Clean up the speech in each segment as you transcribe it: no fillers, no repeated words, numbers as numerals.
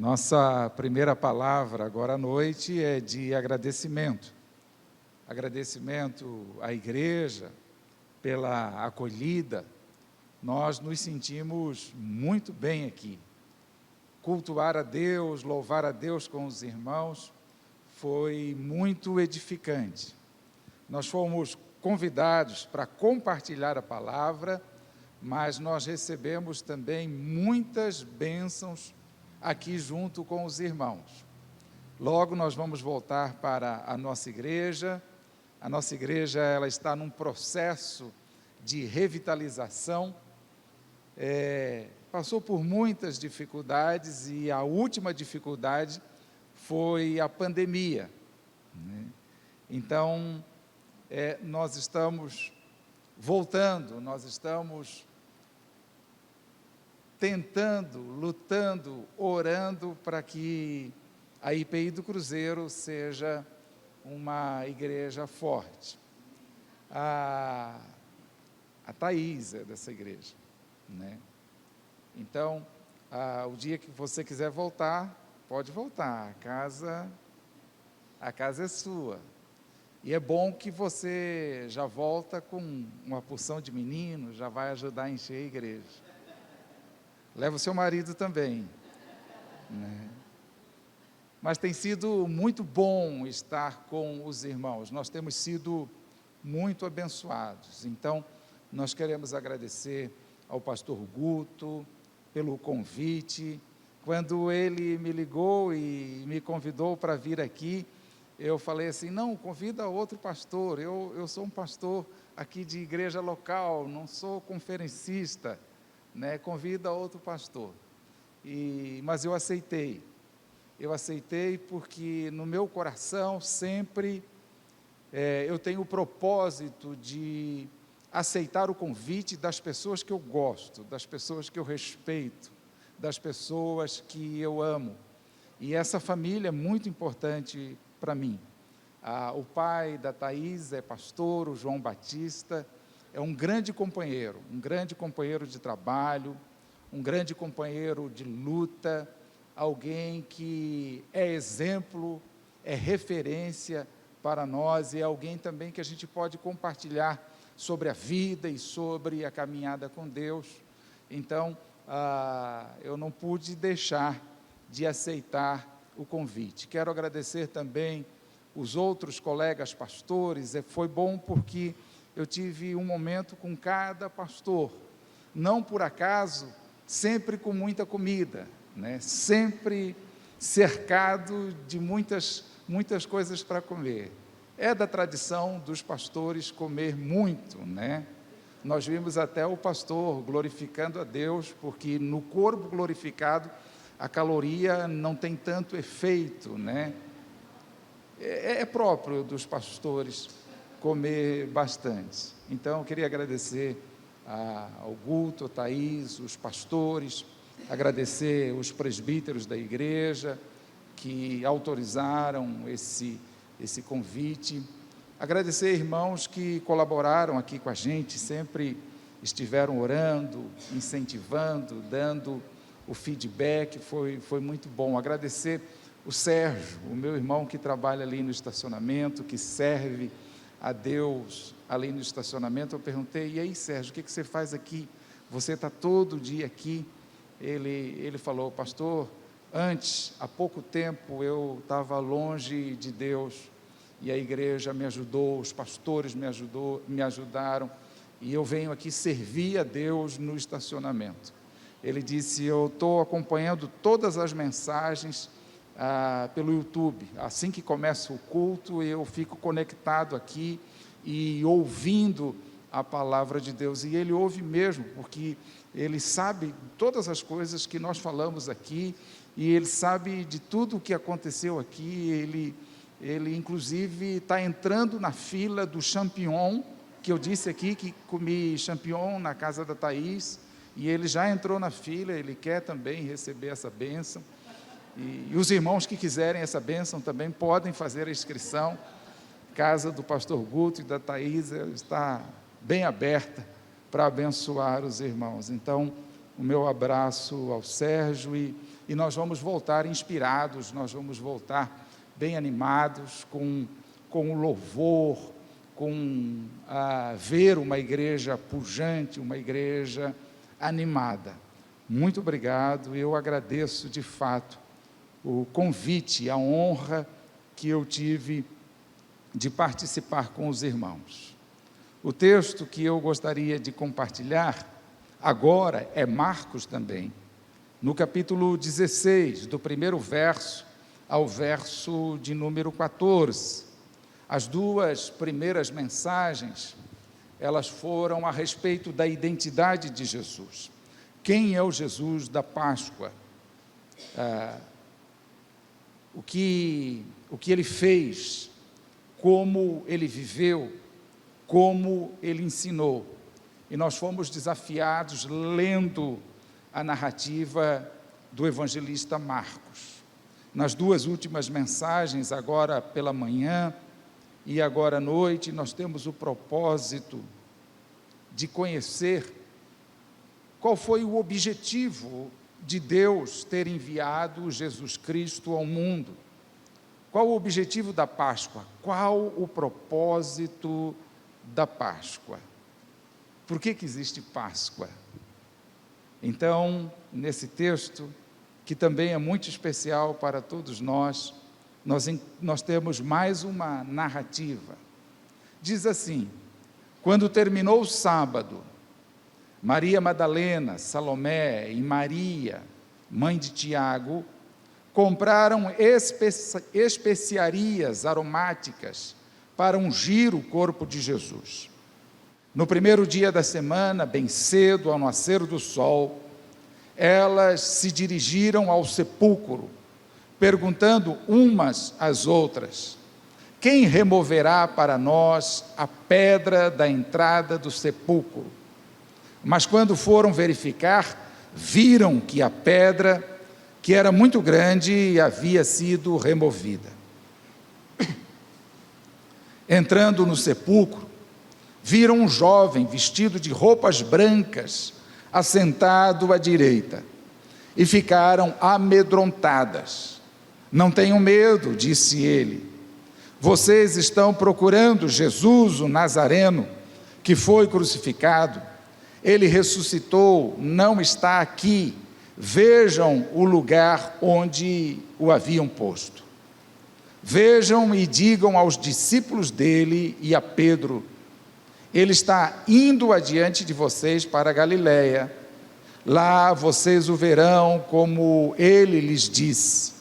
Nossa primeira palavra agora à noite é de agradecimento. Agradecimento à igreja pela acolhida. Nós nos sentimos muito bem aqui. Cultuar a Deus, louvar a Deus com os irmãos foi muito edificante. Nós fomos convidados para compartilhar a palavra, mas nós recebemos também muitas bênçãos aqui junto com os irmãos. Logo nós vamos voltar para a nossa igreja. A nossa igreja ela está num processo de revitalização, passou por muitas dificuldades e a última dificuldade foi a pandemia, né? Então, nós estamos voltando, nós estamos tentando, lutando, orando para que a IPI do Cruzeiro seja uma igreja forte. A Thaís é dessa igreja, né? Então, o dia que você quiser voltar, pode voltar, a casa é sua. E é bom que você já volta com uma porção de meninos, já vai ajudar a encher a igreja. Leva o seu marido também, né? Mas tem sido muito bom estar com os irmãos, nós temos sido muito abençoados. Então, nós queremos agradecer ao pastor Guto pelo convite. Quando ele me ligou e me convidou para vir aqui, eu falei assim, não, convida outro pastor, eu sou um pastor aqui de igreja local, não sou conferencista, né? Convida outro pastor. Mas eu aceitei porque no meu coração sempre eu tenho o propósito de aceitar o convite das pessoas que eu gosto, das pessoas que eu respeito, das pessoas que eu amo. E essa família é muito importante para mim. O pai da Thaís é pastor, o João Batista, é um grande companheiro de trabalho, um grande companheiro de luta, alguém que é exemplo, é referência para nós, e é alguém também que a gente pode compartilhar sobre a vida e sobre a caminhada com Deus. Então, eu não pude deixar de aceitar o convite. Quero agradecer também os outros colegas pastores, foi bom porque eu tive um momento com cada pastor, não por acaso, sempre com muita comida, né? Sempre cercado de muitas coisas para comer. É da tradição dos pastores comer muito, né? Nós vimos até o pastor glorificando a Deus, porque no corpo glorificado a caloria não tem tanto efeito, né? É próprio dos pastores comer bastante. Então, eu queria agradecer ao Guto, a Thaís, os pastores, agradecer os presbíteros da igreja que autorizaram esse convite, agradecer irmãos que colaboraram aqui com a gente, sempre estiveram orando, incentivando, dando o feedback, foi muito bom. Agradecer o Sérgio, o meu irmão que trabalha ali no estacionamento, que serve a Deus ali no estacionamento. Eu perguntei, e aí Sérgio, o que você faz aqui? Você está todo dia aqui? Ele falou, pastor, antes, há pouco tempo, eu estava longe de Deus, e a igreja me ajudou, os pastores me ajudaram, e eu venho aqui servir a Deus no estacionamento. Ele disse, eu estou acompanhando todas as mensagens pelo YouTube, assim que começa o culto, eu fico conectado aqui, e ouvindo a palavra de Deus, e ele ouve mesmo, porque ele sabe todas as coisas que nós falamos aqui, e ele sabe de tudo o que aconteceu aqui, ele inclusive está entrando na fila do champignon, que eu disse aqui, que comi champignon na casa da Thaís, e ele já entrou na fila, ele quer também receber essa bênção, e os irmãos que quiserem essa bênção também podem fazer a inscrição. Casa do pastor Guto e da Thaís está bem aberta para abençoar os irmãos. Então, o meu abraço ao Sérgio, e e nós vamos voltar inspirados, nós vamos voltar bem animados, com o louvor, com ver uma igreja pujante, uma igreja animada. Muito obrigado, eu agradeço de fato o convite, a honra que eu tive de participar com os irmãos. O texto que eu gostaria de compartilhar agora é Marcos também, no capítulo 16, do primeiro verso ao verso de número 14. As duas primeiras mensagens, elas foram a respeito da identidade de Jesus. Quem é o Jesus da Páscoa? O que ele fez, como ele viveu, como ele ensinou. E nós fomos desafiados lendo a narrativa do evangelista Marcos. Nas duas últimas mensagens, agora pela manhã e agora à noite, nós temos o propósito de conhecer qual foi o objetivo de Deus ter enviado Jesus Cristo ao mundo. Qual o objetivo da Páscoa? Qual o propósito da Páscoa? Por que existe Páscoa? Então, nesse texto, que também é muito especial para todos nós, nós temos mais uma narrativa. Diz assim: quando terminou o sábado, Maria Madalena, Salomé e Maria, mãe de Tiago, compraram especiarias aromáticas para ungir o corpo de Jesus. No primeiro dia da semana, bem cedo, ao nascer do sol, elas se dirigiram ao sepulcro, perguntando umas às outras: quem removerá para nós a pedra da entrada do sepulcro? Mas quando foram verificar, viram que a pedra, que era muito grande, havia sido removida. Entrando no sepulcro, viram um jovem vestido de roupas brancas, assentado à direita, e ficaram amedrontadas. Não tenham medo, disse ele. Vocês estão procurando Jesus, o Nazareno, que foi crucificado. Ele ressuscitou, não está aqui. Vejam o lugar onde o haviam posto. Vejam e digam aos discípulos dele e a Pedro: ele está indo adiante de vocês para a Galiléia. Lá vocês o verão como ele lhes disse.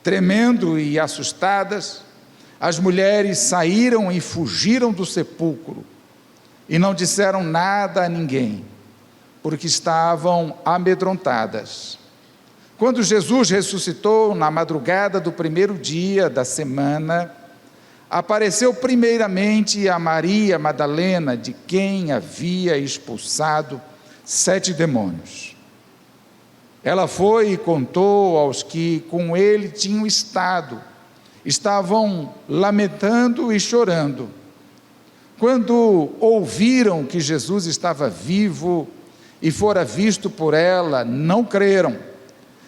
Tremendo e assustadas, as mulheres saíram e fugiram do sepulcro e não disseram nada a ninguém, porque estavam amedrontadas. Quando Jesus ressuscitou na madrugada do primeiro dia da semana, apareceu primeiramente a Maria Madalena, de quem havia expulsado 7 demônios. Ela foi e contou aos que com ele tinham estado, estavam lamentando e chorando. Quando ouviram que Jesus estava vivo e fora visto por ela, não creram.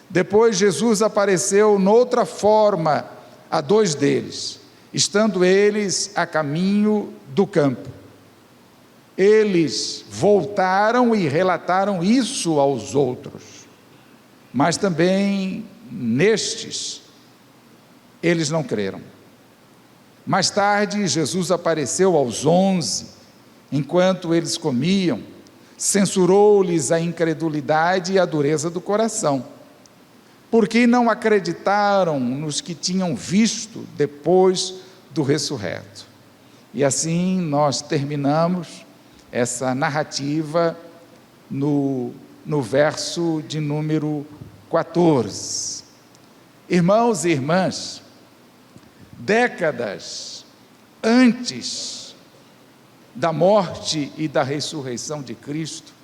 Depois Jesus apareceu noutra forma a 2 deles, estando eles a caminho do campo. Eles voltaram e relataram isso aos outros, mas também nestes eles não creram. Mais tarde, Jesus apareceu aos 11, enquanto eles comiam, censurou-lhes a incredulidade e a dureza do coração, porque não acreditaram nos que tinham visto depois do ressurreto. E assim nós terminamos essa narrativa no verso de número 14. Irmãos e irmãs, décadas antes da morte e da ressurreição de Cristo,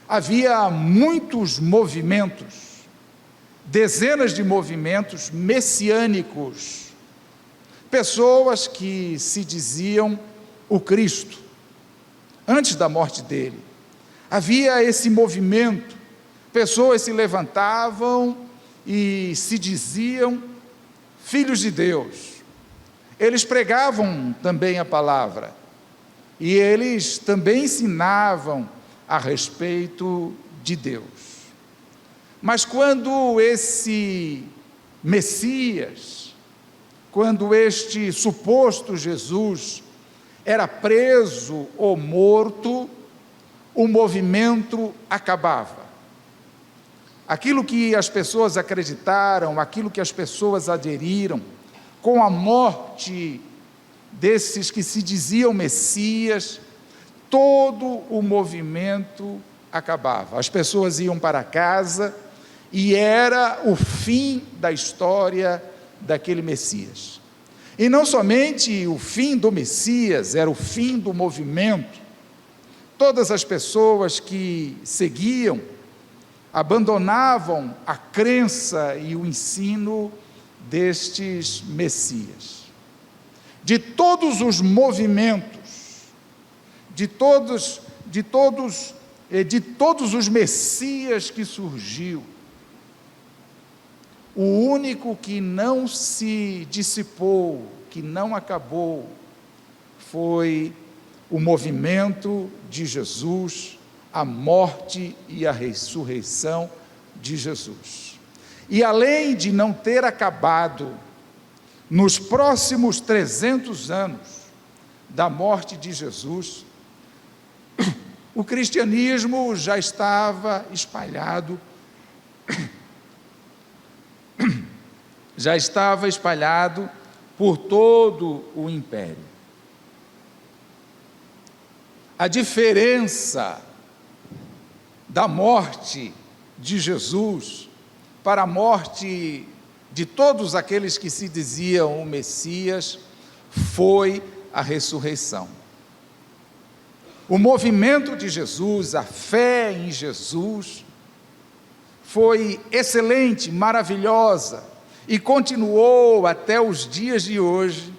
havia muitos movimentos, dezenas de movimentos messiânicos, pessoas que se diziam o Cristo. Antes da morte dele, havia esse movimento, pessoas se levantavam e se diziam filhos de Deus. Eles pregavam também a palavra, e eles também ensinavam a respeito de Deus. Mas quando esse Messias, quando este suposto Jesus era preso ou morto, o movimento acabava. Aquilo que as pessoas acreditaram, aquilo que as pessoas aderiram, com a morte desses que se diziam Messias, todo o movimento acabava. As pessoas iam para casa e era o fim da história daquele Messias. E não somente o fim do Messias, era o fim do movimento. Todas as pessoas que seguiam abandonavam a crença e o ensino destes Messias. De todos os movimentos, de todos os Messias que surgiu, o único que não se dissipou, que não acabou, foi o movimento de Jesus, a morte e a ressurreição de Jesus. E além de não ter acabado, nos próximos 300 anos da morte de Jesus, o cristianismo já estava espalhado por todo o império. A diferença da morte de Jesus para a morte de todos aqueles que se diziam o Messias foi a ressurreição. O movimento de Jesus, a fé em Jesus, foi excelente, maravilhosa, e continuou até os dias de hoje,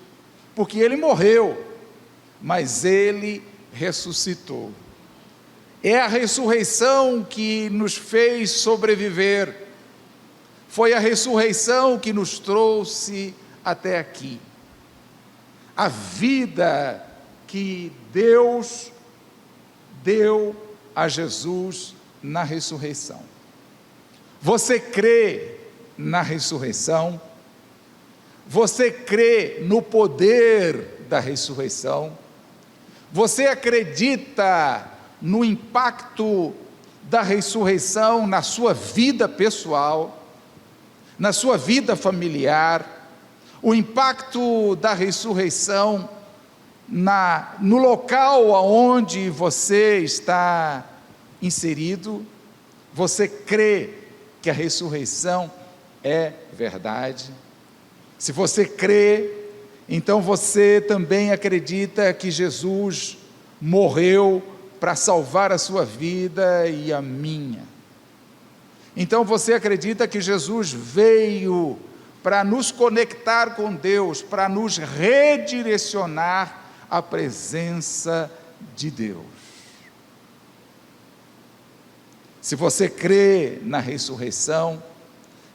porque ele morreu, mas ele ressuscitou. É a ressurreição que nos fez sobreviver, foi a ressurreição que nos trouxe até aqui. A vida que Deus deu a Jesus na ressurreição. Você crê na ressurreição? Você crê no poder da ressurreição? Você acredita no impacto da ressurreição na sua vida pessoal, na sua vida familiar, o impacto da ressurreição no local onde você está inserido? Você crê que a ressurreição é verdade? Se você crê, então você também acredita que Jesus morreu para salvar a sua vida e a minha. Então você acredita que Jesus veio para nos conectar com Deus, para nos redirecionar à presença de Deus. Se você crê na ressurreição,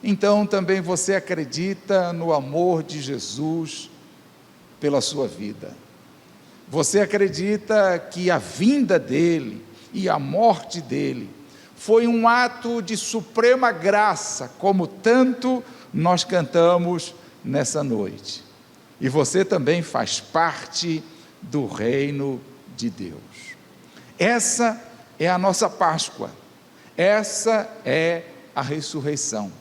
então também você acredita no amor de Jesus pela sua vida. Você acredita que a vinda dele e a morte dele foi um ato de suprema graça, como tanto nós cantamos nessa noite. E você também faz parte do reino de Deus. Essa é a nossa Páscoa. Essa é a ressurreição.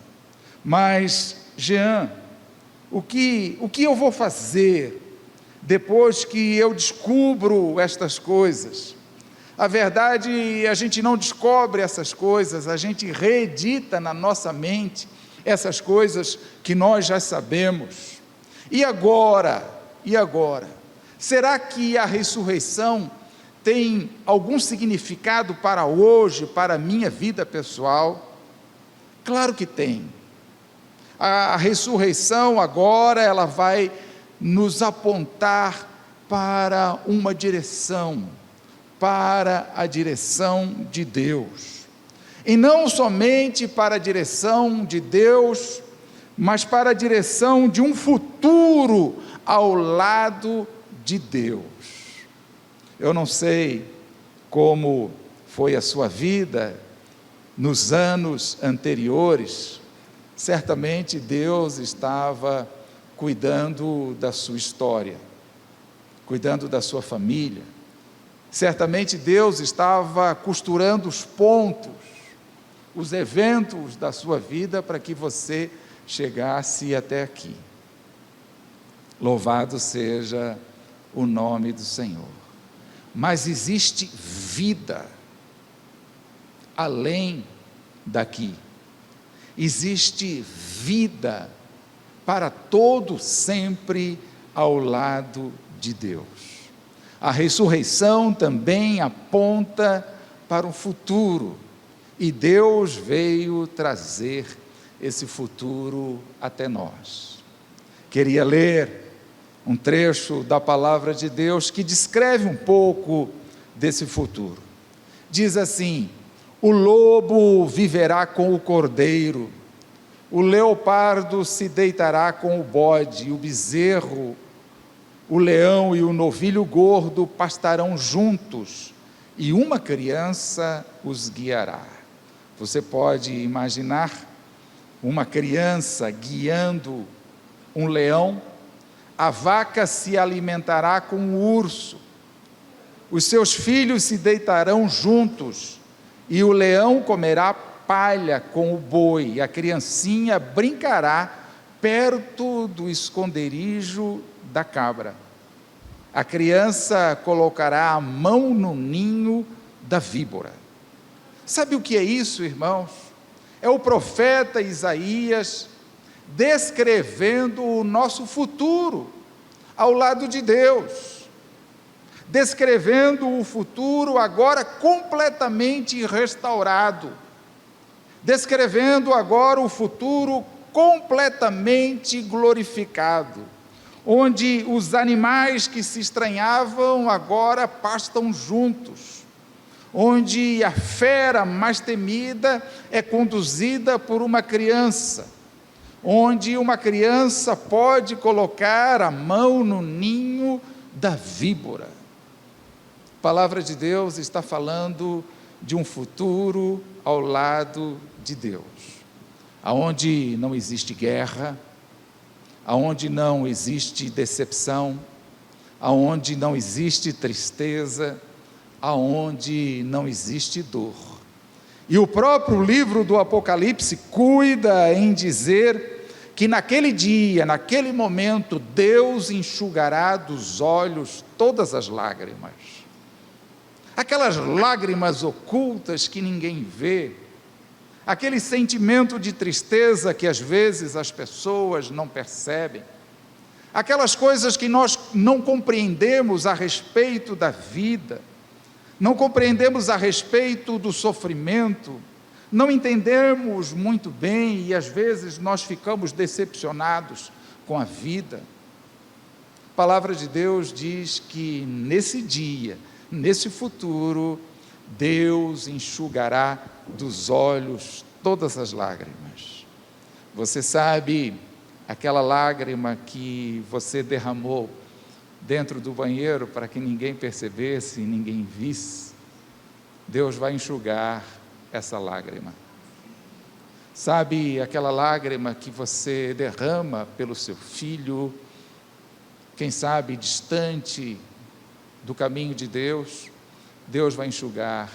Mas, Jean, o que eu vou fazer depois que eu descubro estas coisas? A verdade, a gente não descobre essas coisas, a gente reedita na nossa mente essas coisas que nós já sabemos. E agora? Será que a ressurreição tem algum significado para hoje, para a minha vida pessoal? Claro que tem. A ressurreição agora, ela vai nos apontar para uma direção, para a direção de Deus. e não somente para a direção de Deus, mas para a direção de um futuro ao lado de Deus. Eu não sei como foi a sua vida nos anos anteriores, certamente Deus estava cuidando da sua história, cuidando da sua família, certamente Deus estava costurando os pontos, os eventos da sua vida para que você chegasse até aqui. Louvado seja o nome do Senhor. Mas existe vida além daqui. Existe vida para todo sempre ao lado de Deus. A ressurreição também aponta para o futuro, e Deus veio trazer esse futuro até nós. Queria ler um trecho da palavra de Deus que descreve um pouco desse futuro. Diz assim: o lobo viverá com o cordeiro, o leopardo se deitará com o bode, o bezerro, o leão e o novilho gordo pastarão juntos, e uma criança os guiará. Você pode imaginar uma criança guiando um leão? A vaca se alimentará com o urso, os seus filhos se deitarão juntos, e o leão comerá palha com o boi, e a criancinha brincará perto do esconderijo da cabra. A criança colocará a mão no ninho da víbora. Sabe o que é isso, irmãos? É o profeta Isaías descrevendo o nosso futuro ao lado de Deus, descrevendo o futuro agora completamente restaurado, descrevendo agora o futuro completamente glorificado, onde os animais que se estranhavam agora pastam juntos, onde a fera mais temida é conduzida por uma criança, onde uma criança pode colocar a mão no ninho da víbora. A palavra de Deus está falando de um futuro ao lado de Deus, aonde não existe guerra, aonde não existe decepção, aonde não existe tristeza, aonde não existe dor. E o próprio livro do Apocalipse cuida em dizer que naquele dia, naquele momento, Deus enxugará dos olhos todas as lágrimas. Aquelas lágrimas ocultas que ninguém vê, aquele sentimento de tristeza que às vezes as pessoas não percebem, aquelas coisas que nós não compreendemos a respeito da vida, não compreendemos a respeito do sofrimento, não entendemos muito bem e às vezes nós ficamos decepcionados com a vida. A palavra de Deus diz que nesse dia, nesse futuro, Deus enxugará dos olhos todas as lágrimas. Você sabe aquela lágrima que você derramou dentro do banheiro para que ninguém percebesse e ninguém visse? Deus vai enxugar essa lágrima. Sabe aquela lágrima que você derrama pelo seu filho, quem sabe distante do caminho de Deus? Deus vai enxugar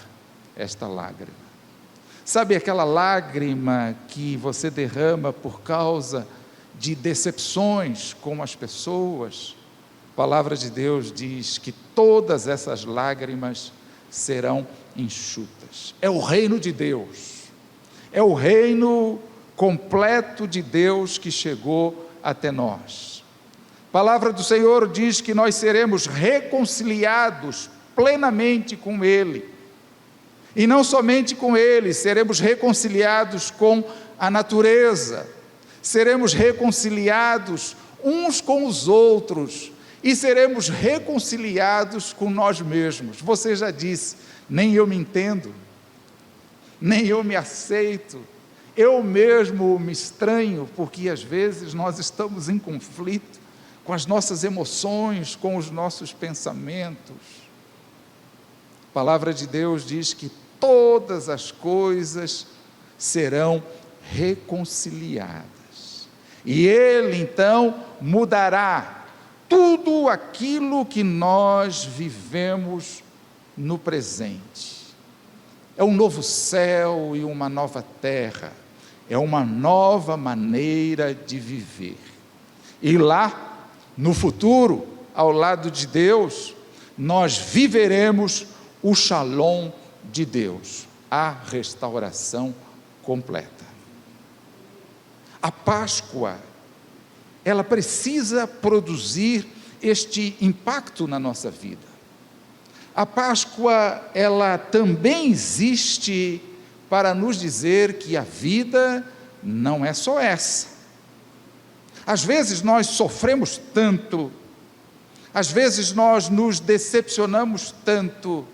esta lágrima. Sabe aquela lágrima que você derrama por causa de decepções com as pessoas? A palavra de Deus diz que todas essas lágrimas serão enxutas. É o reino de Deus, é o reino completo de Deus que chegou até nós. A palavra do Senhor diz que nós seremos reconciliados plenamente com Ele, e não somente com Ele, seremos reconciliados com a natureza, seremos reconciliados uns com os outros, e seremos reconciliados com nós mesmos. Você já disse: nem eu me entendo, nem eu me aceito, eu mesmo me estranho, porque às vezes nós estamos em conflito com as nossas emoções, com os nossos pensamentos. A palavra de Deus diz que todas as coisas serão reconciliadas, e Ele então mudará tudo aquilo que nós vivemos no presente. É um novo céu e uma nova terra, é uma nova maneira de viver. E lá, no futuro, ao lado de Deus, nós viveremos o Shalom de Deus, a restauração completa. A Páscoa, ela precisa produzir este impacto na nossa vida. A Páscoa, ela também existe para nos dizer que a vida não é só essa. Às vezes nós sofremos tanto, às vezes nós nos decepcionamos tanto,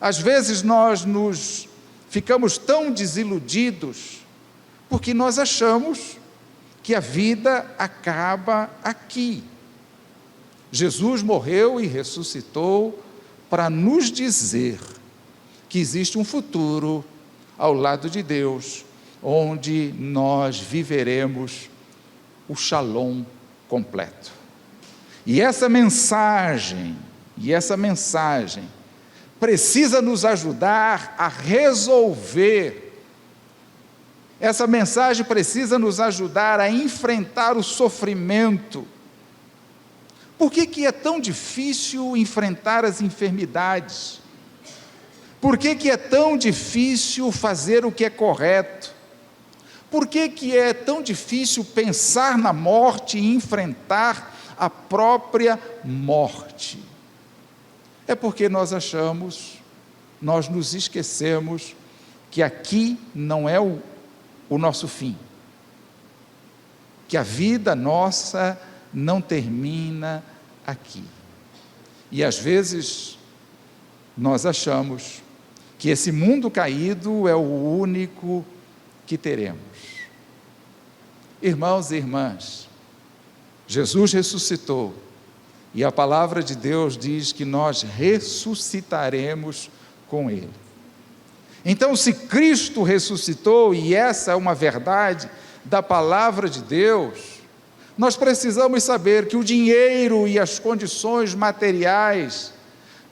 às vezes nós ficamos tão desiludidos, porque nós achamos que a vida acaba aqui. Jesus morreu e ressuscitou para nos dizer que existe um futuro ao lado de Deus, onde nós viveremos o Shalom completo. E essa mensagem precisa nos ajudar a resolver. Essa mensagem precisa nos ajudar a enfrentar o sofrimento. Por que é tão difícil enfrentar as enfermidades? Por que é tão difícil fazer o que é correto? Por que é tão difícil pensar na morte e enfrentar a própria morte? É porque nós nos esquecemos que aqui não é o nosso fim, que a vida nossa não termina aqui. E às vezes nós achamos que esse mundo caído é o único que teremos. Irmãos e irmãs, Jesus ressuscitou, e a palavra de Deus diz que nós ressuscitaremos com Ele. Então, se Cristo ressuscitou, e essa é uma verdade da palavra de Deus, nós precisamos saber que o dinheiro e as condições materiais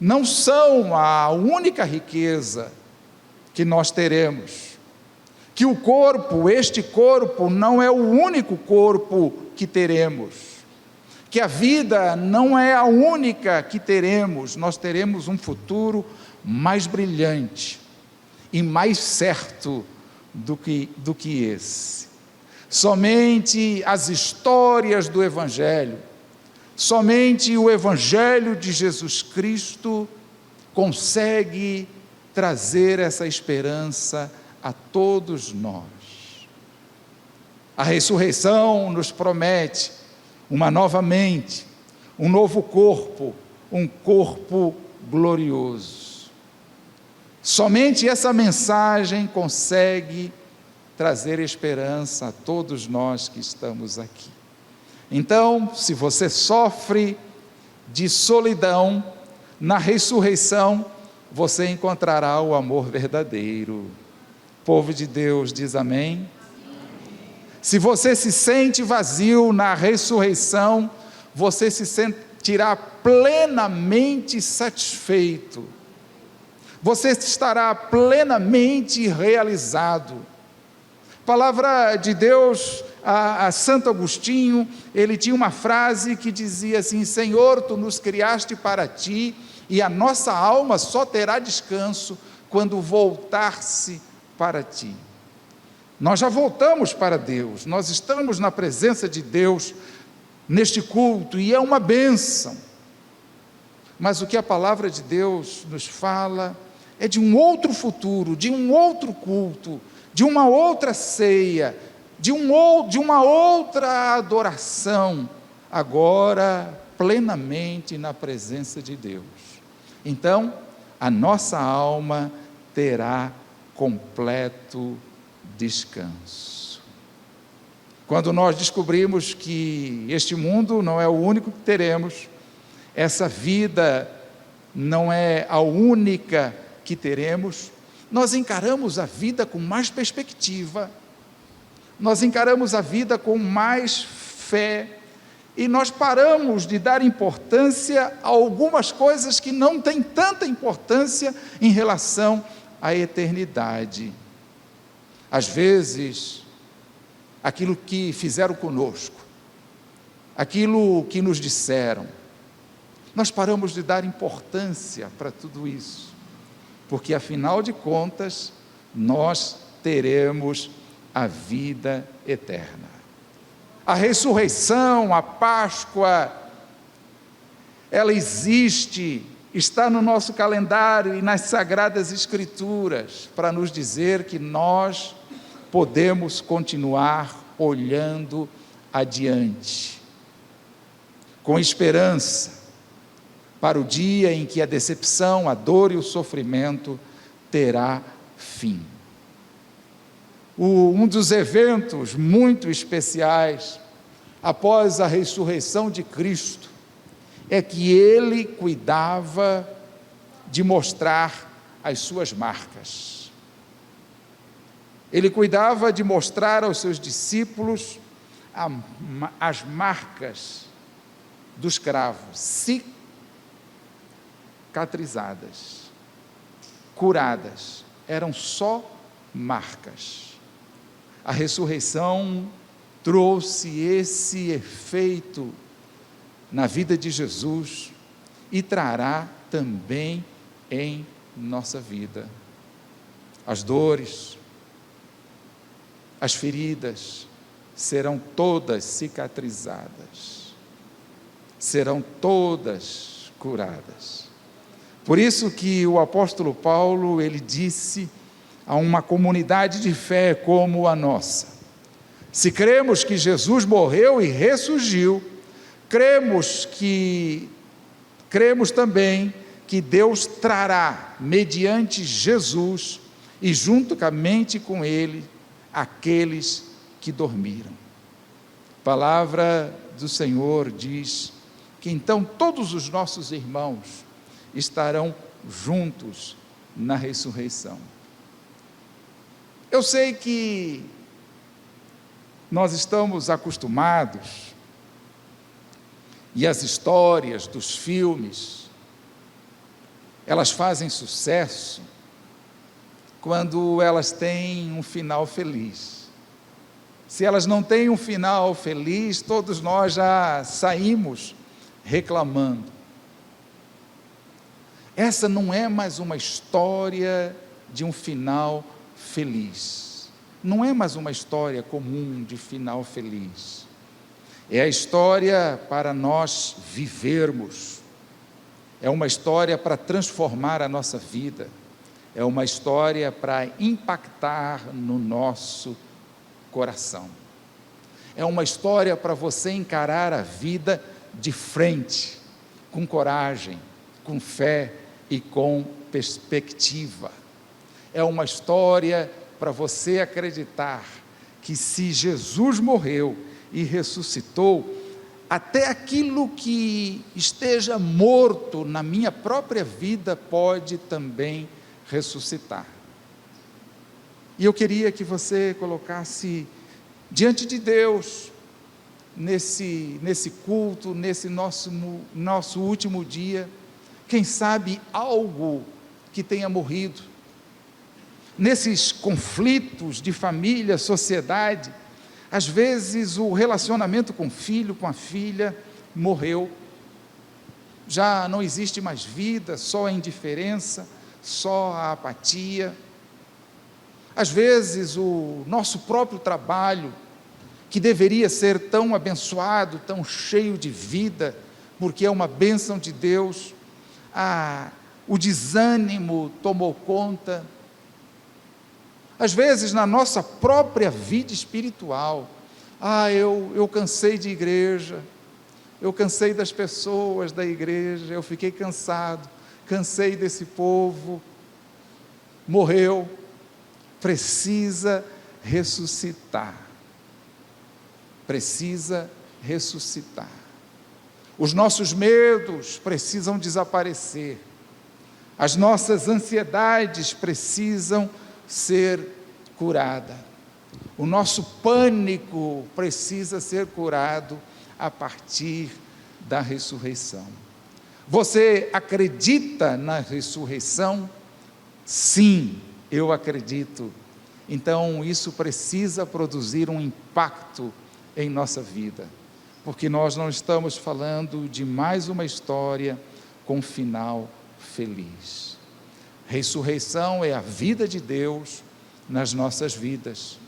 não são a única riqueza que nós teremos, que o corpo, este corpo, não é o único corpo que teremos, que a vida não é a única que teremos. Nós teremos um futuro mais brilhante e mais certo do que esse. Somente as histórias do Evangelho, somente o Evangelho de Jesus Cristo consegue trazer essa esperança a todos nós. A ressurreição nos promete uma nova mente, um novo corpo, um corpo glorioso. Somente essa mensagem consegue trazer esperança a todos nós que estamos aqui. Então, se você sofre de solidão, na ressurreição você encontrará o amor verdadeiro. O povo de Deus diz amém? Se você se sente vazio, na ressurreição você se sentirá plenamente satisfeito, você estará plenamente realizado. Palavra de Deus, a Santo Agostinho, ele tinha uma frase que dizia assim: Senhor, Tu nos criaste para Ti, e a nossa alma só terá descanso quando voltar-se para Ti. Nós já voltamos para Deus, nós estamos na presença de Deus neste culto, e é uma bênção. Mas o que a palavra de Deus nos fala é de um outro futuro, de um outro culto, de uma outra ceia, de uma outra adoração, agora plenamente na presença de Deus. Então, a nossa alma terá completo descanso. Quando nós descobrimos que este mundo não é o único que teremos, essa vida não é a única que teremos, nós encaramos a vida com mais perspectiva, nós encaramos a vida com mais fé, e nós paramos de dar importância a algumas coisas que não têm tanta importância em relação à eternidade. Às vezes, aquilo que fizeram conosco, aquilo que nos disseram, nós paramos de dar importância para tudo isso, porque afinal de contas, nós teremos a vida eterna. A ressurreição, a Páscoa, ela existe, está no nosso calendário e nas Sagradas Escrituras, para nos dizer que nós podemos continuar olhando adiante, com esperança, para o dia em que a decepção, a dor e o sofrimento terá fim. Um dos eventos muito especiais após a ressurreição de Cristo é que ele cuidava de mostrar as suas marcas. Ele cuidava de mostrar aos seus discípulos as marcas dos cravos, cicatrizadas, curadas, eram só marcas. A ressurreição trouxe esse efeito na vida de Jesus e trará também em nossa vida. As dores, as feridas serão todas cicatrizadas, serão todas curadas. Por isso que o apóstolo Paulo, ele disse a uma comunidade de fé como a nossa: se cremos que Jesus morreu e ressurgiu, cremos também que Deus trará, mediante Jesus e juntamente com ele, aqueles que dormiram. A palavra do Senhor diz que então todos os nossos irmãos estarão juntos na ressurreição. Eu sei que nós estamos acostumados, e as histórias dos filmes, elas fazem sucesso quando elas têm um final feliz. Se elas não têm um final feliz, todos nós já saímos reclamando. Essa não é mais uma história de um final feliz. Não é mais uma história comum de final feliz. É a história para nós vivermos. É uma história para transformar a nossa vida. É uma história para impactar no nosso coração. É uma história para você encarar a vida de frente, com coragem, com fé e com perspectiva. É uma história para você acreditar que se Jesus morreu e ressuscitou, até aquilo que esteja morto na minha própria vida pode também ressuscitar. E eu queria que você colocasse diante de Deus, nesse culto, nesse nosso último dia, quem sabe algo que tenha morrido, nesses conflitos de família, sociedade. Às vezes o relacionamento com o filho, com a filha, morreu, já não existe mais vida, só a indiferença, só a apatia. Às vezes o nosso próprio trabalho, que deveria ser tão abençoado, tão cheio de vida, porque é uma bênção de Deus, o desânimo tomou conta. Às vezes na nossa própria vida espiritual, eu cansei de igreja, eu cansei das pessoas da igreja, eu fiquei cansado, cansei desse povo, morreu, precisa ressuscitar. Precisa ressuscitar. Os nossos medos precisam desaparecer. As nossas ansiedades precisam ser curadas. O nosso pânico precisa ser curado a partir da ressurreição. Você acredita na ressurreição? Sim, eu acredito. Então, isso precisa produzir um impacto em nossa vida, porque nós não estamos falando de mais uma história com final feliz. Ressurreição é a vida de Deus nas nossas vidas.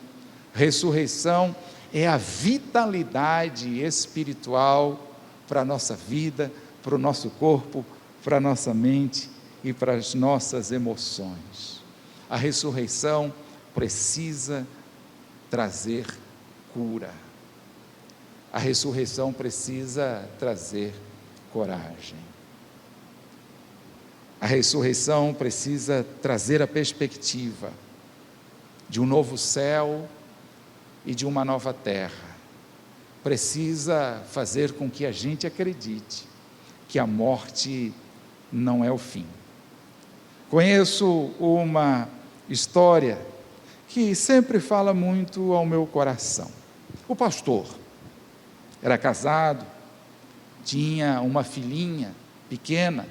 Ressurreição é a vitalidade espiritual para a nossa vida, para o nosso corpo, para a nossa mente e para as nossas emoções. A ressurreição precisa trazer cura. A ressurreição precisa trazer coragem. A ressurreição precisa trazer a perspectiva de um novo céu e de uma nova terra. Precisa fazer com que a gente acredite que a morte não é o fim. Conheço uma história que sempre fala muito ao meu coração. O pastor era casado, tinha uma filhinha pequena,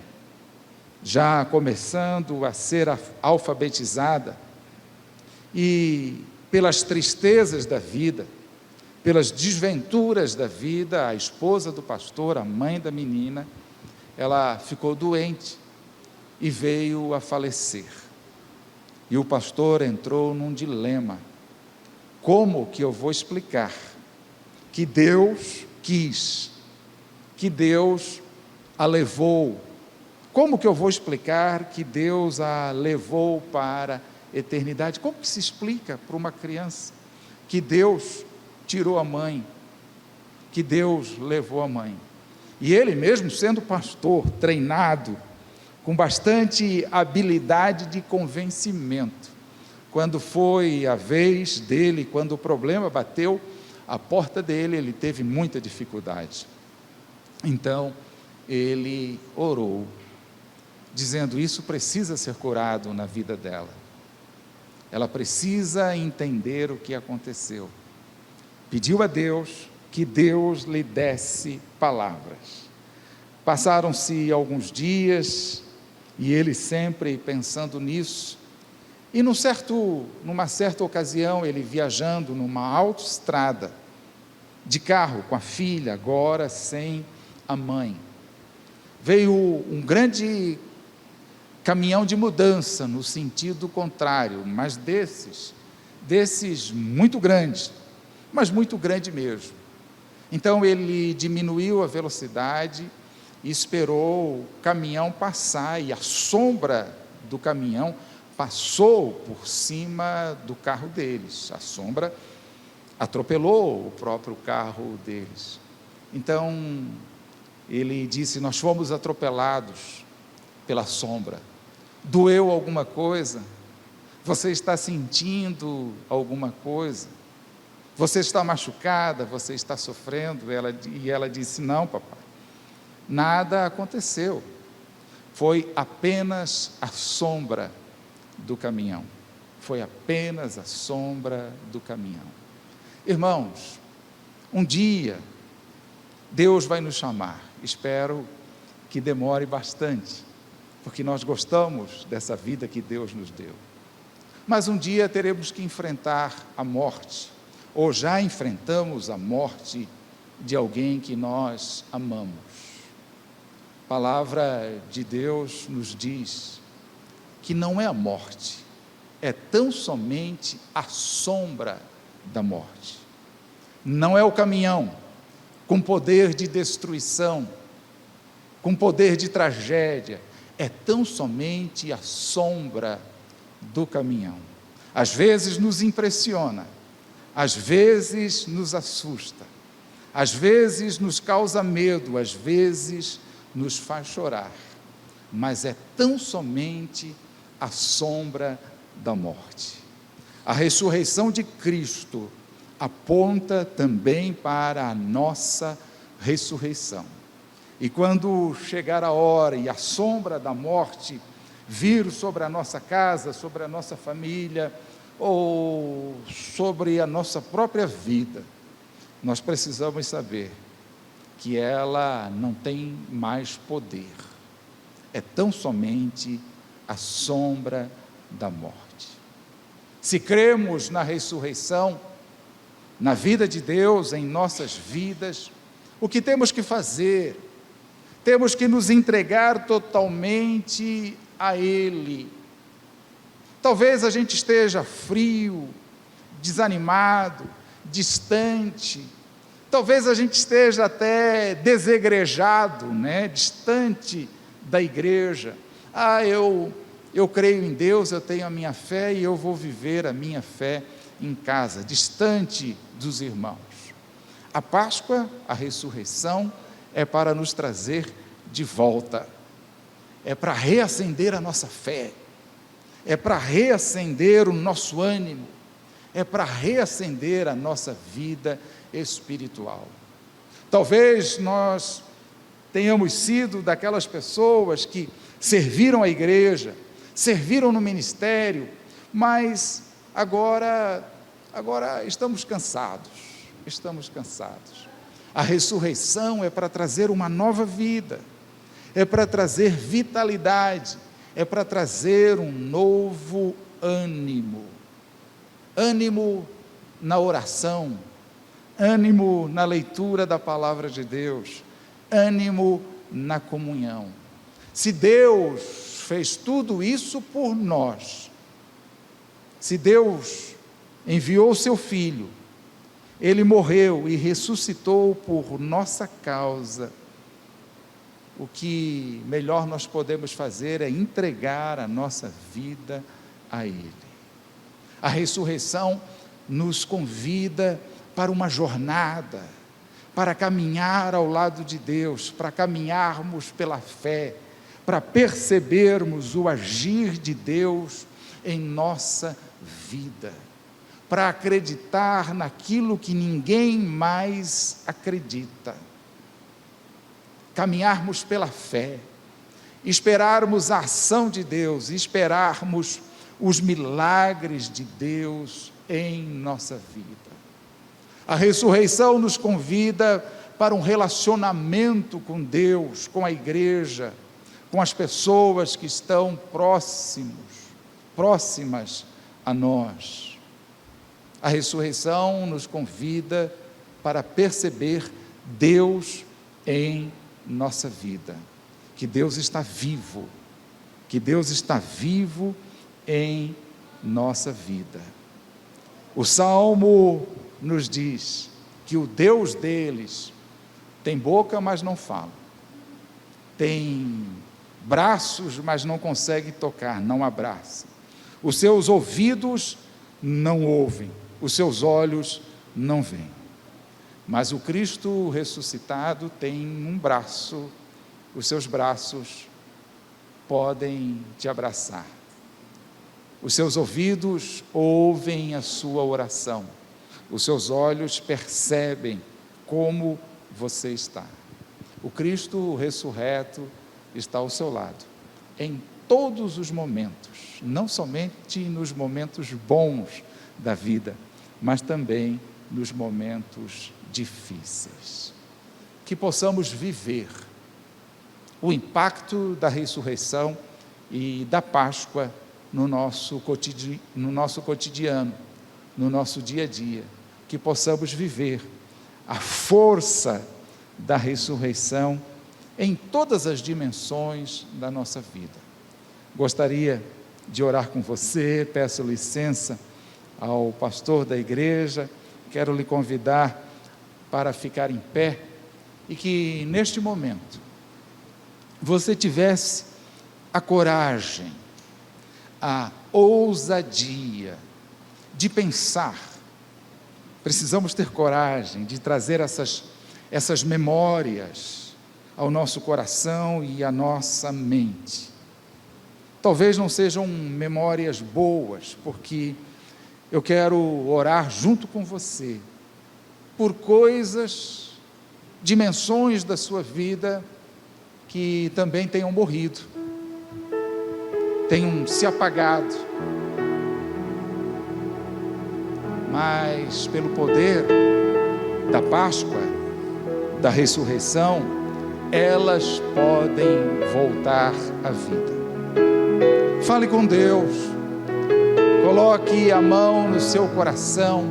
já começando a ser alfabetizada, e pelas tristezas da vida, pelas desventuras da vida, a esposa do pastor, a mãe da menina, ela ficou doente e veio a falecer. E o pastor entrou num dilema: como que eu vou explicar que Deus quis, que Deus a levou? Como que eu vou explicar que Deus a levou para a eternidade? Como que se explica para uma criança que Deus tirou a mãe, que Deus levou a mãe? E ele mesmo sendo pastor, treinado, com bastante habilidade de convencimento, quando foi a vez dele, quando o problema bateu a porta dele, ele teve muita dificuldade. Então, ele orou, dizendo: isso precisa ser curado na vida dela. Ela precisa entender o que aconteceu. Pediu a Deus que Deus lhe desse palavras. Passaram-se alguns dias, e ele sempre pensando nisso, e numa certa ocasião, ele viajando numa autoestrada, de carro com a filha, agora sem a mãe, veio um grande caminhão de mudança, no sentido contrário, mas desses muito grandes, mas muito grande mesmo. Então ele diminuiu a velocidade e esperou o caminhão passar, e a sombra do caminhão passou por cima do carro deles. A sombra atropelou o próprio carro deles. Então ele disse: nós fomos atropelados pela sombra. Doeu alguma coisa? Você está sentindo alguma coisa? Você está machucada? Você está sofrendo? E ela disse: não, papai, nada aconteceu. Foi apenas a sombra do caminhão. Foi apenas a sombra do caminhão. Irmãos, um dia Deus vai nos chamar. Espero que demore bastante, porque nós gostamos dessa vida que Deus nos deu. Mas um dia teremos que enfrentar a morte, ou já enfrentamos a morte de alguém que nós amamos. A palavra de Deus nos diz que não é a morte, é tão somente a sombra da morte. Não é o caminhão com poder de destruição, com poder de tragédia, é tão somente a sombra do caminhão. Às vezes nos impressiona, às vezes nos assusta, às vezes nos causa medo, às vezes nos faz chorar, mas é tão somente a sombra da morte. A ressurreição de Cristo aponta também para a nossa ressurreição. E quando chegar a hora e a sombra da morte vir sobre a nossa casa, sobre a nossa família, ou sobre a nossa própria vida, nós precisamos saber que ela não tem mais poder, é tão somente a sombra da morte. Se cremos na ressurreição, na vida de Deus, em nossas vidas, o que temos que fazer? Temos que nos entregar totalmente a Ele. Talvez a gente esteja frio, desanimado, distante, talvez a gente esteja até desegrejado, distante da igreja. Eu creio em Deus, eu tenho a minha fé e eu vou viver a minha fé em casa, distante dos irmãos. A Páscoa, a ressurreição, é para nos trazer de volta, é para reacender a nossa fé, é para reacender o nosso ânimo, é para reacender a nossa vida espiritual. Talvez nós tenhamos sido daquelas pessoas que serviram a igreja, serviram no ministério, mas agora estamos cansados. A ressurreição é para trazer uma nova vida, é para trazer vitalidade, é para trazer um novo ânimo. Ânimo na oração, ânimo na leitura da palavra de Deus, ânimo na comunhão. Se Deus fez tudo isso por nós, se Deus enviou o seu Filho, Ele morreu e ressuscitou por nossa causa, o que melhor nós podemos fazer é entregar a nossa vida a Ele. A ressurreição nos convida para uma jornada, para caminhar ao lado de Deus, para caminharmos pela fé, para percebermos o agir de Deus em nossa vida, para acreditar naquilo que ninguém mais acredita, caminharmos pela fé, esperarmos a ação de Deus, esperarmos os milagres de Deus em nossa vida. A ressurreição nos convida para um relacionamento com Deus, com a igreja, com as pessoas que estão próximas a nós. A ressurreição nos convida para perceber Deus em nossa vida, que Deus está vivo, em nossa vida. O Salmo nos diz que o Deus deles tem boca, mas não fala, tem braços, mas não consegue tocar, não abraça, os seus ouvidos não ouvem, os seus olhos não veem. Mas o Cristo ressuscitado tem um braço, os seus braços podem te abraçar, os seus ouvidos ouvem a sua oração, os seus olhos percebem como você está. O Cristo ressurreto está ao seu lado, em todos os momentos, não somente nos momentos bons da vida, mas também nos momentos difíceis. Que possamos viver o impacto da ressurreição e da Páscoa no nosso cotidiano, no nosso dia a dia, que possamos viver a força da ressurreição em todas as dimensões da nossa vida. Gostaria de orar com você, peço licença ao pastor da igreja, quero lhe convidar para ficar em pé e que neste momento você tivesse a coragem, a ousadia de pensar. Precisamos ter coragem de trazer essas memórias ao nosso coração e à nossa mente. Talvez não sejam memórias boas, porque eu quero orar junto com você por coisas, dimensões da sua vida que também tenham morrido, tenham se apagado, mas pelo poder da Páscoa, da ressurreição, elas podem voltar à vida. Fale com Deus, coloque a mão no seu coração,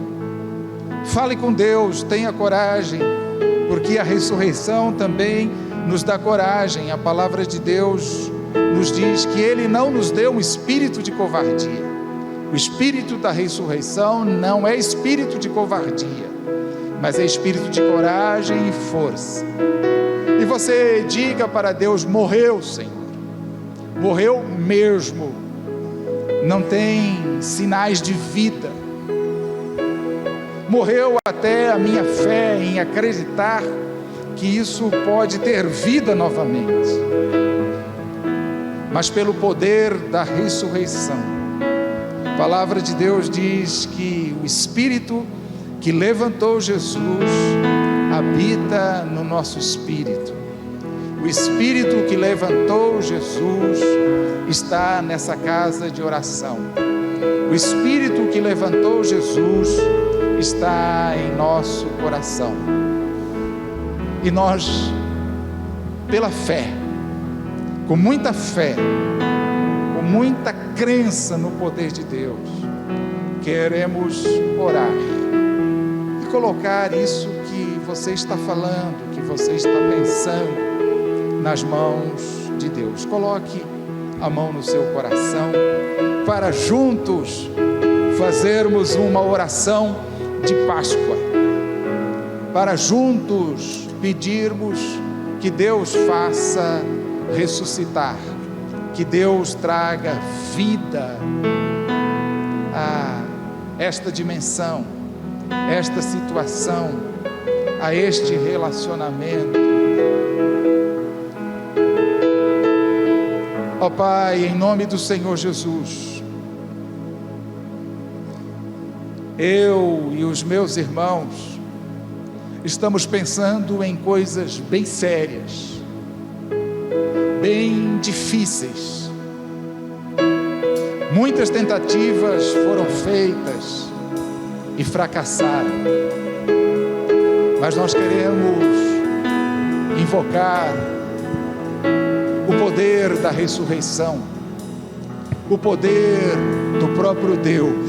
fale com Deus, tenha coragem, porque a ressurreição também nos dá coragem. A palavra de Deus nos diz que Ele não nos deu um espírito de covardia. O espírito da ressurreição não é espírito de covardia, mas é espírito de coragem e força. E você diga para Deus: morreu, Senhor, morreu mesmo, não tem sinais de vida, morreu até a minha fé em acreditar que isso pode ter vida novamente, mas pelo poder da ressurreição, a palavra de Deus diz que o Espírito que levantou Jesus habita no nosso espírito. O Espírito que levantou Jesus está nessa casa de oração. O Espírito que levantou Jesus está em nosso coração. E nós, pela fé, com muita fé, com muita crença no poder de Deus, queremos orar e colocar isso que você está falando, que você está pensando, nas mãos de Deus. Coloque a mão no seu coração para juntos fazermos uma oração de Páscoa, para juntos pedirmos que Deus faça ressuscitar, que Deus traga vida a esta dimensão, esta situação, a este relacionamento. Ó Pai, em nome do Senhor Jesus, eu e os meus irmãos estamos pensando em coisas bem sérias, bem difíceis. Muitas tentativas foram feitas e fracassaram, mas nós queremos invocar o poder da ressurreição, o poder do próprio Deus.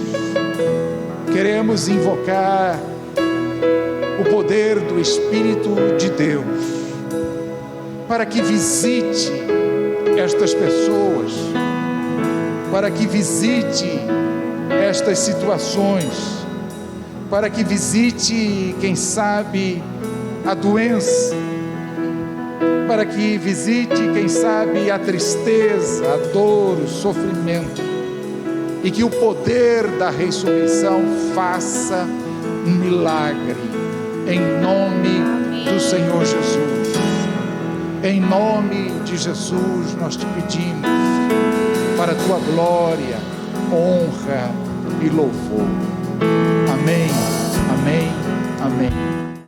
Queremos invocar o poder do Espírito de Deus, para que visite estas pessoas, para que visite estas situações, para que visite, quem sabe, a doença, para que visite, quem sabe, a tristeza, a dor, o sofrimento, e que o poder da ressurreição faça um milagre, em nome do Senhor Jesus. Em nome de Jesus nós te pedimos, para a tua glória, honra e louvor. Amém, amém, amém.